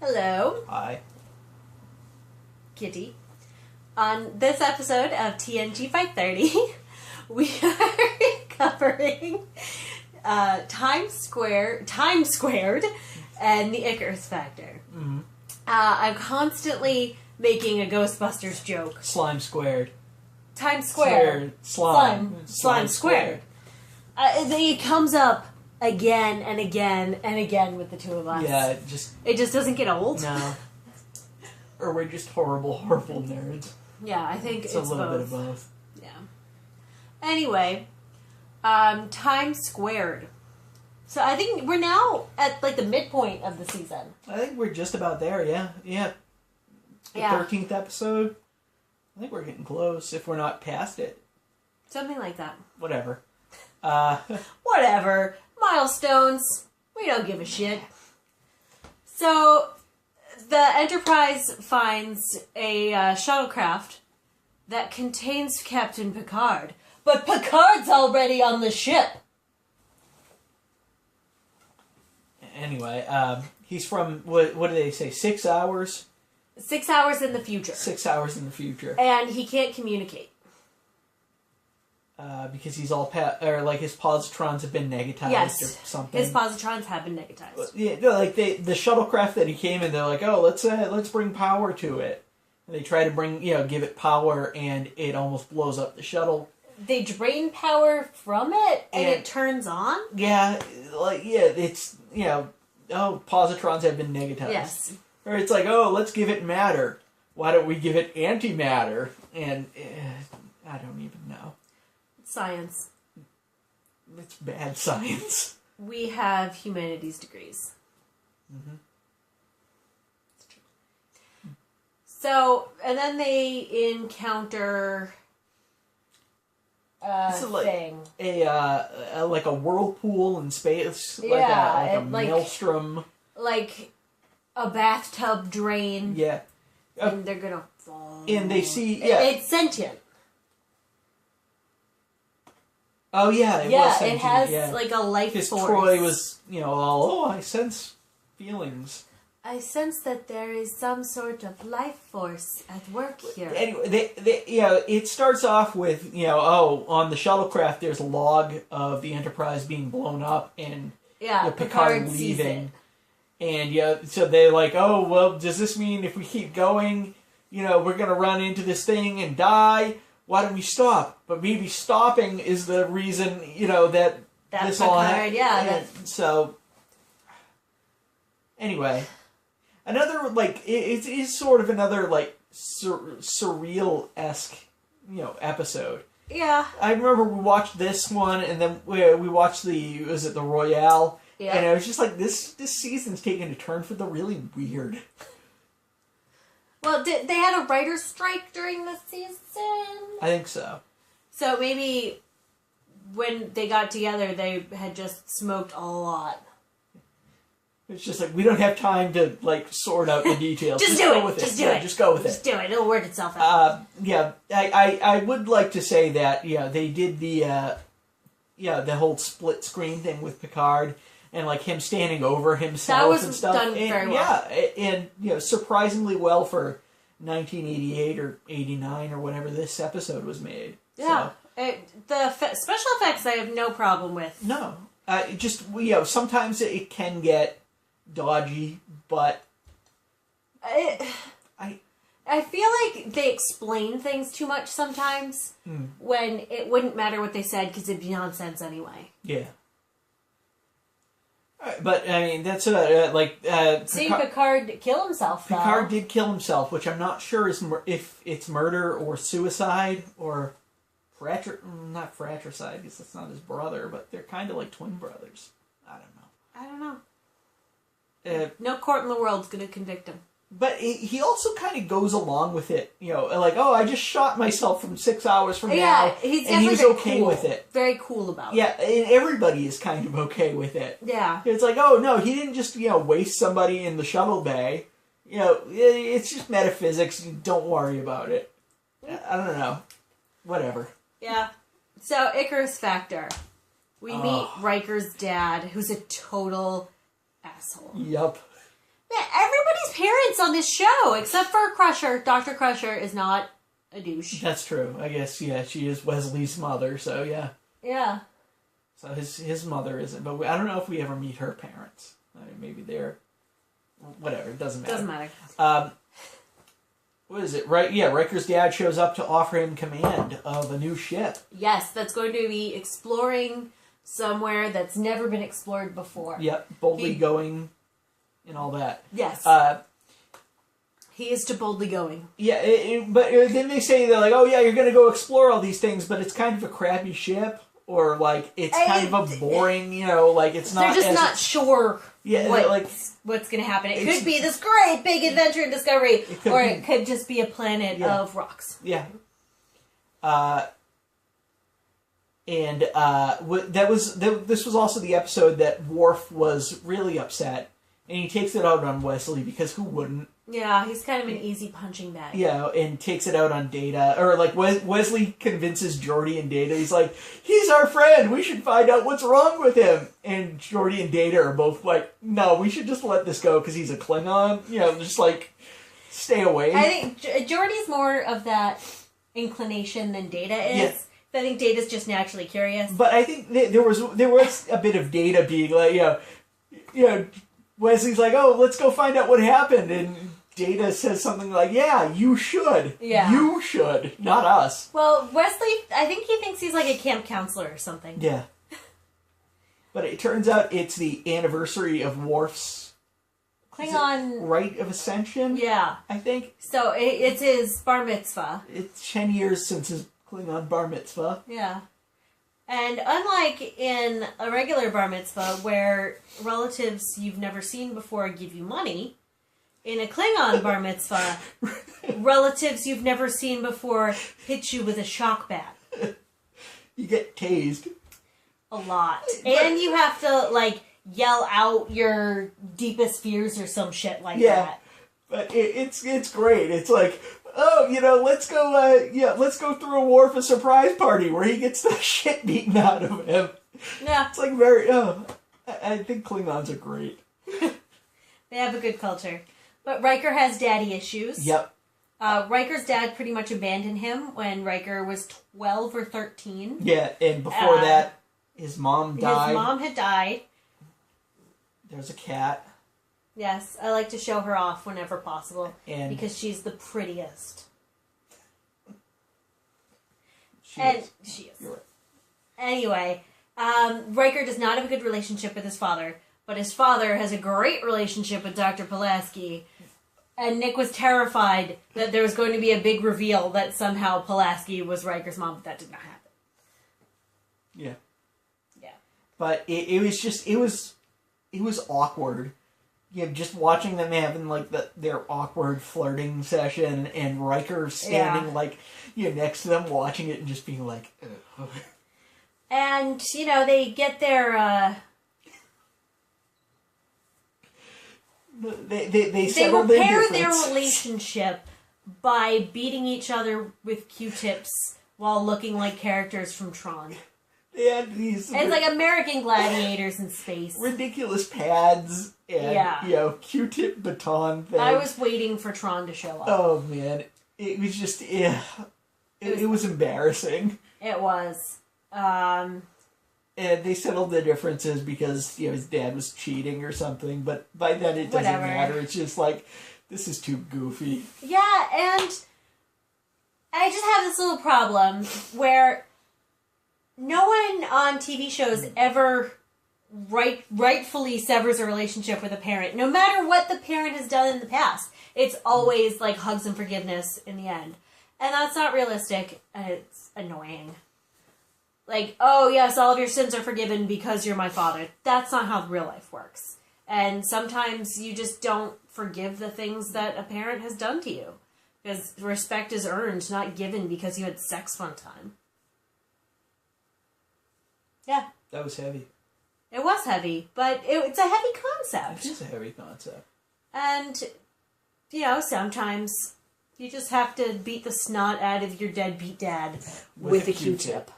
Hello, Hi. Kitty. On this episode of TNG 530, we are covering Time Squared, and the Icarus Factor. Mm-hmm. I'm constantly making a Ghostbusters joke. Slime squared. Time Squared. Slime Squared. It comes up again and again and again with the two of us. Yeah, it just doesn't get old. No. Or we're just horrible nerds. Yeah, I think it's a little both. bit of both. Yeah. Anyway, Time Squared. So I think we're now at like the midpoint of the season. I think we're just about there, yeah. Yeah. The 13th episode. I think we're getting close, if we're not past it. Something like that. Whatever. Whatever. Milestones. We don't give a shit. So, the Enterprise finds a shuttlecraft that contains Captain Picard. But Picard's already on the ship. Anyway, he's from, what do they say, 6 hours? 6 hours in the future. 6 hours in the future. And he can't communicate. Because he's all his positrons have been negatized or something. His positrons have been negatized. Yeah, no, like the shuttlecraft that he came in, they're like, oh, let's bring power to it. And they try to give it power, and it almost blows up the shuttle. They drain power from it, and it turns on? Yeah, it's, positrons have been negatized. Yes. Or it's like, oh, let's give it matter. Why don't we give it antimatter? And I don't even know. Science. It's bad science. We have humanities degrees. Mm-hmm. It's true. So, and then they encounter thing. Like a whirlpool in space. Yeah, like a maelstrom. Like a bathtub drain. Yeah. And they're gonna fall. And they see, It's sentient. Oh yeah, it was sentient. It has like a life force. Because Troy was, I sense feelings. I sense that there is some sort of life force at work here. Anyway, it starts off with, on the shuttlecraft there's a log of the Enterprise being blown up and Picard leaving. And so they're like, oh, well, does this mean if we keep going, we're going to run into this thing and die? Why don't we stop? But maybe stopping is the reason, that this Picard, all happened. So, anyway, another, it is sort of another, surreal-esque, episode. Yeah. I remember we watched this one, and then we watched the Royale, and it was just like, this season's taking a turn for the really weird. Well, they had a writer's strike during the season? I think so. So maybe when they got together, they had just smoked a lot. It's just like, we don't have time to, sort out the details. Just go with it. Just go with it. It'll work itself out. I would like to say that, they did the whole split screen thing with Picard. And, him standing over himself and stuff. That was done very well. Yeah, and, surprisingly well for 1988 or 89 or whenever this episode was made. Yeah. So, the special effects I have no problem with. No. Sometimes it can get dodgy, but... I feel like they explain things too much sometimes when it wouldn't matter what they said because it'd be nonsense anyway. Yeah. But, I mean, that's, seeing Picard kill himself, though. Picard did kill himself, which I'm not sure if it's murder or suicide or not fratricide, because that's not his brother, but they're kind of like twin brothers. I don't know. No court in the world's going to convict him. But he also kind of goes along with it, I just shot myself from 6 hours from now, and he's okay with it. Very cool about it. Yeah, and everybody is kind of okay with it. Yeah. It's like, oh no, he didn't just, waste somebody in the shuttle bay. It's just metaphysics, don't worry about it. I don't know. Whatever. Yeah. So, Icarus Factor. We meet Riker's dad, who's a total asshole. Yup. Man, everybody's his parents on this show, except for Crusher. Dr. Crusher is not a douche. That's true. I guess, yeah, she is Wesley's mother, so yeah. Yeah. So his mother isn't, but I don't know if we ever meet her parents. I mean, maybe they're... Whatever, it doesn't matter. Doesn't matter. What is it? Right? Yeah, Riker's dad shows up to offer him command of a new ship. Yes, that's going to be exploring somewhere that's never been explored before. Yep, boldly going and all that. Yes. He is to boldly going. Yeah, but then they say, they're like, oh yeah, you're going to go explore all these things, but it's kind of a crappy ship. Or, like, it's kind of a boring, like, it's not... They're just not sure what's going to happen. It could be this great big adventure and discovery, or it could just be a planet of rocks. Yeah. This was also the episode that Worf was really upset, and he takes it out on Wesley, because who wouldn't? Yeah, he's kind of an easy punching bag. Yeah, and takes it out on Data. Or, like, Wesley convinces Geordi and Data. He's like, he's our friend. We should find out what's wrong with him. And Geordi and Data are both like, no, we should just let this go because he's a Klingon. Just, like, stay away. I think Geordi's more of that inclination than Data is. Yeah. I think Data's just naturally curious. But I think there was a bit of Data being like, Wesley's like, oh, let's go find out what happened. And Data says something like, yeah, you should. Yeah. You should, not us. Well, Wesley, I think he thinks he's like a camp counselor or something. Yeah. But it turns out it's the anniversary of Worf's Klingon rite of ascension. Yeah. I think. So it's his bar mitzvah. It's 10 years since his Klingon bar mitzvah. Yeah. And unlike in a regular bar mitzvah where relatives you've never seen before give you money, in a Klingon bar mitzvah, relatives you've never seen before hit you with a shock bat. You get tased. A lot. And you have to, like, yell out your deepest fears or some shit like that. But it's great. It's like, oh, let's go through a Worf a surprise party where he gets the shit beaten out of him. Yeah. It's like I think Klingons are great. They have a good culture. But Riker has daddy issues. Yep. Riker's dad pretty much abandoned him when Riker was 12 or 13. Yeah, and before that, his mom died. His mom had died. There's a cat. Yes, I like to show her off whenever possible. Because she's the prettiest. She is. You're right. Anyway, Riker does not have a good relationship with his father. But his father has a great relationship with Dr. Pulaski. And Nick was terrified that there was going to be a big reveal that somehow Pulaski was Riker's mom, but that did not happen. Yeah. Yeah. But it was awkward. Just watching them having like their awkward flirting session and Riker standing next to them watching it and just being like, ugh. And, they get their They repair their relationship by beating each other with Q-tips while looking like characters from Tron. They had these... It's like American Gladiators in space. Ridiculous pads and, Q-tip baton thing. I was waiting for Tron to show up. Oh, man. It was just... It was embarrassing. It was. And they settled the differences because, his dad was cheating or something, but by then it doesn't matter. It's just like, this is too goofy. Yeah, and I just have this little problem where no one on TV shows ever rightfully severs a relationship with a parent. No matter what the parent has done in the past. It's always like hugs and forgiveness in the end. And that's not realistic, and it's annoying. Like, oh yes, all of your sins are forgiven because you're my father. That's not how real life works. And sometimes you just don't forgive the things that a parent has done to you. Because respect is earned, not given because you had sex one time. Yeah. That was heavy. It was heavy, but it's a heavy concept. It is a heavy concept. And, sometimes you just have to beat the snot out of your deadbeat dad with a Q-tip.